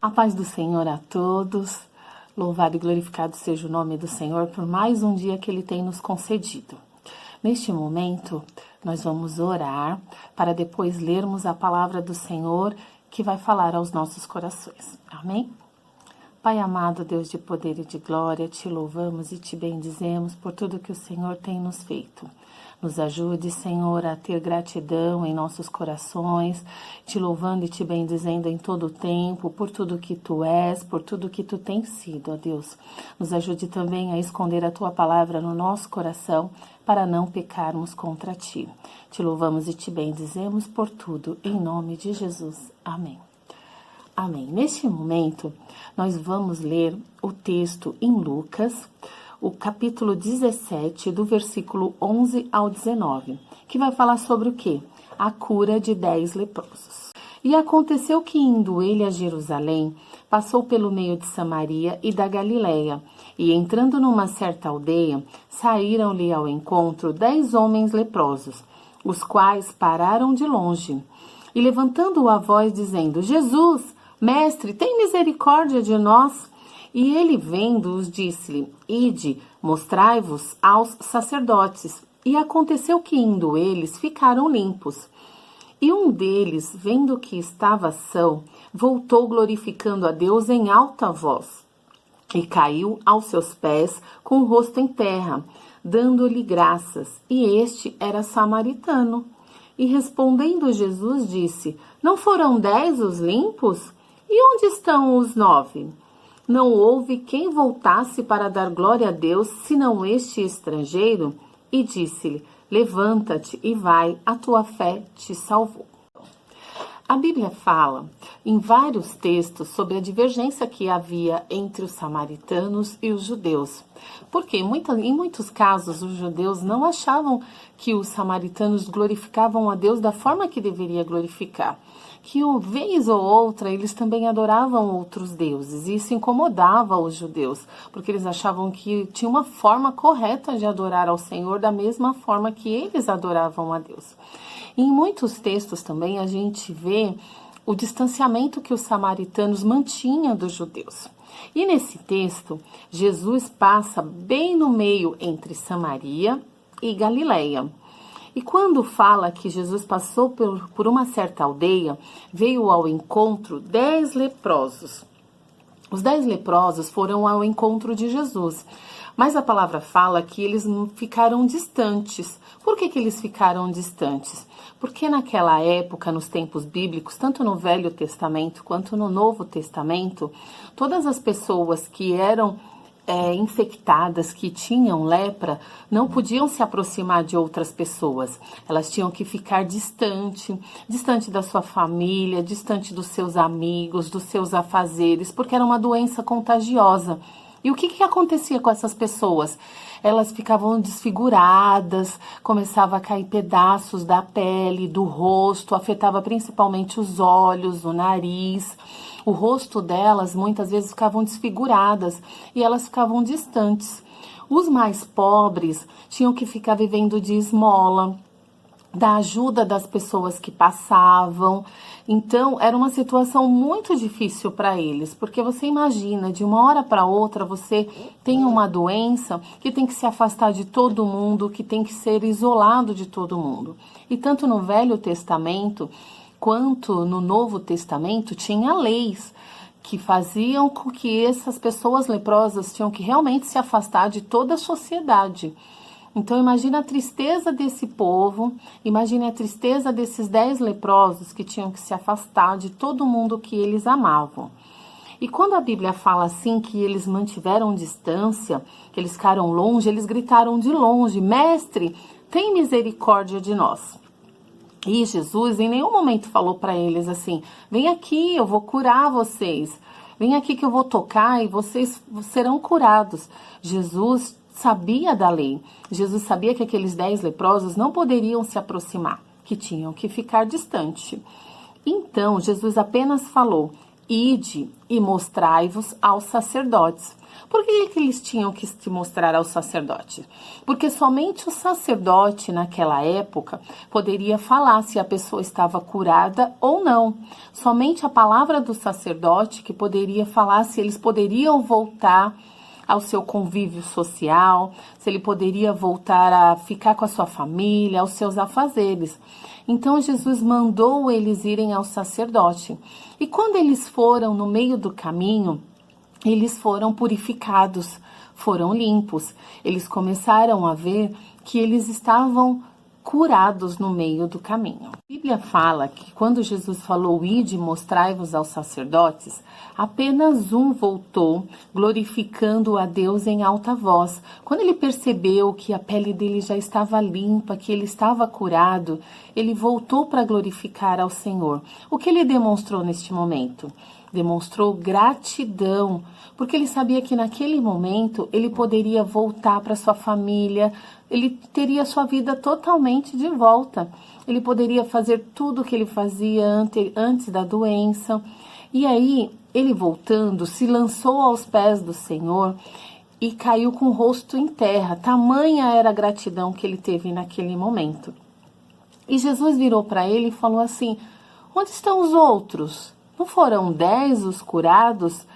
A paz do Senhor a todos. Louvado e glorificado seja o nome do Senhor por mais um dia que Ele tem nos concedido. Neste momento, nós vamos orar para depois lermos a palavra do Senhor que vai falar aos nossos corações. Amém? Pai amado, Deus de poder e de glória, te louvamos e te bendizemos por tudo que o Senhor tem nos feito. Nos ajude, Senhor, a ter gratidão em nossos corações, te louvando e te bendizendo em todo o tempo, por tudo que tu és, por tudo que tu tens sido, ó Deus. Nos ajude também a esconder a tua palavra no nosso coração, para não pecarmos contra ti. Te louvamos e te bendizemos por tudo, em nome de Jesus. Amém. Amém. Neste momento, nós vamos ler o texto em Lucas, o capítulo 17, do versículo 11 ao 19, que vai falar sobre o quê? A cura de 10 leprosos. E aconteceu que, indo ele a Jerusalém, passou pelo meio de Samaria e da Galileia, e entrando numa certa aldeia, saíram-lhe ao encontro 10 homens leprosos, os quais pararam de longe, e levantando a voz, dizendo: Jesus, Mestre, tem misericórdia de nós. E ele, vendo-os, disse-lhe: Ide, mostrai-vos aos sacerdotes. E aconteceu que, indo eles, ficaram limpos. E um deles, vendo que estava são, voltou glorificando a Deus em alta voz. E caiu aos seus pés com o rosto em terra, dando-lhe graças. E este era samaritano. E respondendo Jesus, disse: Não foram 10 os limpos? E onde estão os 9? Não houve quem voltasse para dar glória a Deus, senão este estrangeiro? E disse-lhe: Levanta-te e vai, a tua fé te salvou. A Bíblia fala em vários textos sobre a divergência que havia entre os samaritanos e os judeus. Porque em muitos casos os judeus não achavam que os samaritanos glorificavam a Deus da forma que deveria glorificar. Que uma vez ou outra eles também adoravam outros deuses, e isso incomodava os judeus, porque eles achavam que tinha uma forma correta de adorar ao Senhor da mesma forma que eles adoravam a Deus. E em muitos textos também a gente vê o distanciamento que os samaritanos mantinham dos judeus. E nesse texto, Jesus passa bem no meio entre Samaria e Galileia. E quando fala que Jesus passou por uma certa aldeia, veio ao encontro 10 leprosos. Os 10 leprosos foram ao encontro de Jesus, mas a palavra fala que eles ficaram distantes. Por que eles ficaram distantes? Porque naquela época, nos tempos bíblicos, tanto no Velho Testamento quanto no Novo Testamento, todas as pessoas que eram infectadas, que tinham lepra, não podiam se aproximar de outras pessoas. Elas tinham que ficar distante da sua família, distante dos seus amigos, dos seus afazeres, porque era uma doença contagiosa. E o que acontecia com essas pessoas? Elas ficavam desfiguradas, começava a cair pedaços da pele, do rosto, afetava principalmente os olhos, o nariz. O rosto delas muitas vezes ficavam desfiguradas e elas ficavam distantes. Os mais pobres tinham que ficar vivendo de esmola, da ajuda das pessoas que passavam. Então, era uma situação muito difícil para eles, porque você imagina, de uma hora para outra, você tem uma doença que tem que se afastar de todo mundo, que tem que ser isolado de todo mundo. E tanto no Velho Testamento quanto no Novo Testamento, tinha leis que faziam com que essas pessoas leprosas tinham que realmente se afastar de toda a sociedade. Então, imagina a tristeza desse povo, imagine a tristeza desses 10 leprosos que tinham que se afastar de todo mundo que eles amavam. E quando a Bíblia fala assim, que eles mantiveram distância, que eles ficaram longe, eles gritaram de longe: Mestre, tem misericórdia de nós. E Jesus em nenhum momento falou para eles assim: vem aqui, eu vou curar vocês. Vem aqui que eu vou tocar e vocês serão curados. Jesus sabia da lei. Jesus sabia que aqueles 10 leprosos não poderiam se aproximar, que tinham que ficar distante. Então, Jesus apenas falou: ide e mostrai-vos aos sacerdotes. Por que eles tinham que se mostrar aos sacerdotes? Porque somente o sacerdote, naquela época, poderia falar se a pessoa estava curada ou não. Somente a palavra do sacerdote que poderia falar se eles poderiam voltar ao seu convívio social, se ele poderia voltar a ficar com a sua família, aos seus afazeres. Então, Jesus mandou eles irem ao sacerdote. E quando eles foram no meio do caminho, eles foram purificados, foram limpos. Eles começaram a ver que eles estavam curados no meio do caminho. A Bíblia fala que quando Jesus falou, ide e mostrai-vos aos sacerdotes, apenas um voltou, glorificando a Deus em alta voz. Quando ele percebeu que a pele dele já estava limpa, que ele estava curado, ele voltou para glorificar ao Senhor. O que ele demonstrou neste momento? Demonstrou gratidão, porque ele sabia que naquele momento ele poderia voltar para sua família, ele teria sua vida totalmente de volta. Ele poderia fazer tudo o que ele fazia antes da doença. E aí, ele voltando, se lançou aos pés do Senhor e caiu com o rosto em terra. Tamanha era a gratidão que ele teve naquele momento. E Jesus virou para ele e falou assim, onde estão os outros? Não foram 10 os curados?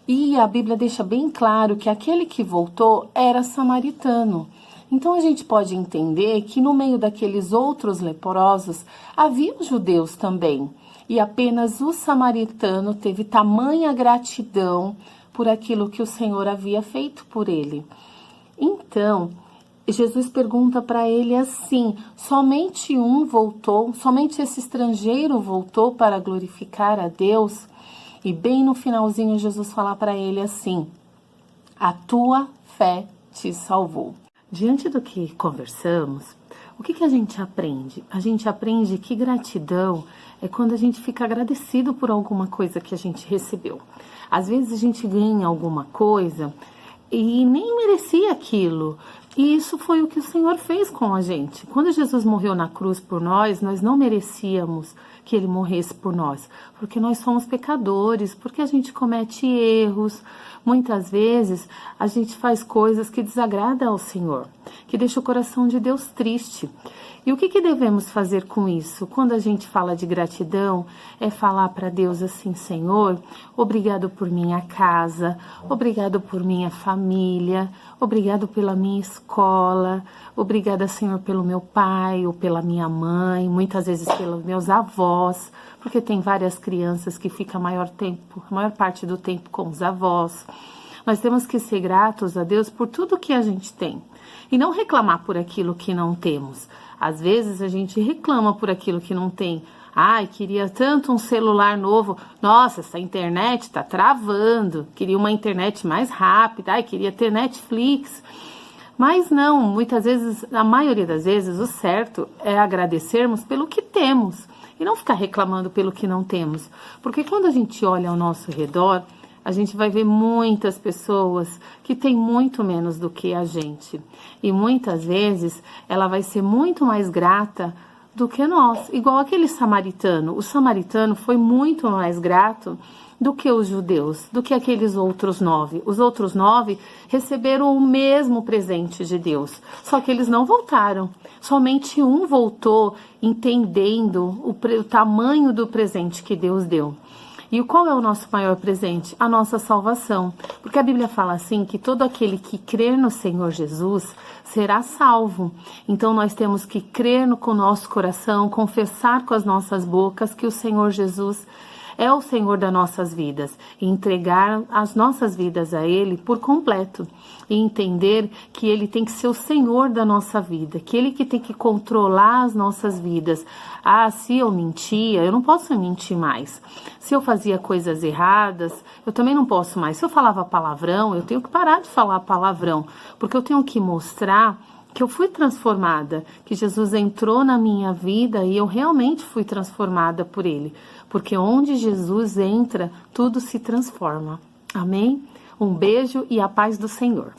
E a Bíblia deixa bem claro que aquele que voltou era samaritano. Então a gente pode entender que no meio daqueles outros leprosos havia os judeus também. E apenas o samaritano teve tamanha gratidão por aquilo que o Senhor havia feito por ele. Então, Jesus pergunta para ele assim, somente um voltou, somente esse estrangeiro voltou para glorificar a Deus? E bem no finalzinho Jesus fala para ele assim, a tua fé te salvou. Diante do que conversamos, o que a gente aprende? A gente aprende que gratidão é quando a gente fica agradecido por alguma coisa que a gente recebeu. Às vezes a gente ganha alguma coisa e nem merecia aquilo. E isso foi o que o Senhor fez com a gente. Quando Jesus morreu na cruz por nós não merecíamos que ele morresse por nós, porque nós somos pecadores, porque a gente comete erros. Muitas vezes a gente faz coisas que desagradam ao Senhor, que deixa o coração de Deus triste. E o que devemos fazer com isso? Quando a gente fala de gratidão, é falar para Deus assim, Senhor, obrigado por minha casa, obrigado por minha família, obrigado pela minha escola, obrigada, Senhor, pelo meu pai ou pela minha mãe, muitas vezes pelos meus avós, porque tem várias crianças que ficam a maior parte do tempo com os avós. Nós temos que ser gratos a Deus por tudo que a gente tem e não reclamar por aquilo que não temos. Às vezes a gente reclama por aquilo que não tem. Ai, queria tanto um celular novo. Nossa, essa internet está travando. Queria uma internet mais rápida. Ai, queria ter Netflix. Mas não, muitas vezes, a maioria das vezes, o certo é agradecermos pelo que temos e não ficar reclamando pelo que não temos. Porque quando a gente olha ao nosso redor, a gente vai ver muitas pessoas que têm muito menos do que a gente. E muitas vezes ela vai ser muito mais grata do que nós. Igual aquele samaritano. O samaritano foi muito mais grato do que os judeus, do que aqueles outros 9. Os outros 9 receberam o mesmo presente de Deus, só que eles não voltaram. Somente um voltou entendendo o tamanho do presente que Deus deu. E qual é o nosso maior presente? A nossa salvação. Porque a Bíblia fala assim, que todo aquele que crer no Senhor Jesus será salvo. Então nós temos que crer com o nosso coração, confessar com as nossas bocas que o Senhor Jesus é o Senhor das nossas vidas e entregar as nossas vidas a Ele por completo e entender que Ele tem que ser o Senhor da nossa vida, que Ele que tem que controlar as nossas vidas. Ah, se eu mentia, eu não posso mentir mais. Se eu fazia coisas erradas, eu também não posso mais. Se eu falava palavrão, eu tenho que parar de falar palavrão, porque eu tenho que mostrar que eu fui transformada, que Jesus entrou na minha vida e eu realmente fui transformada por Ele. Porque onde Jesus entra, tudo se transforma. Amém? Um beijo e a paz do Senhor.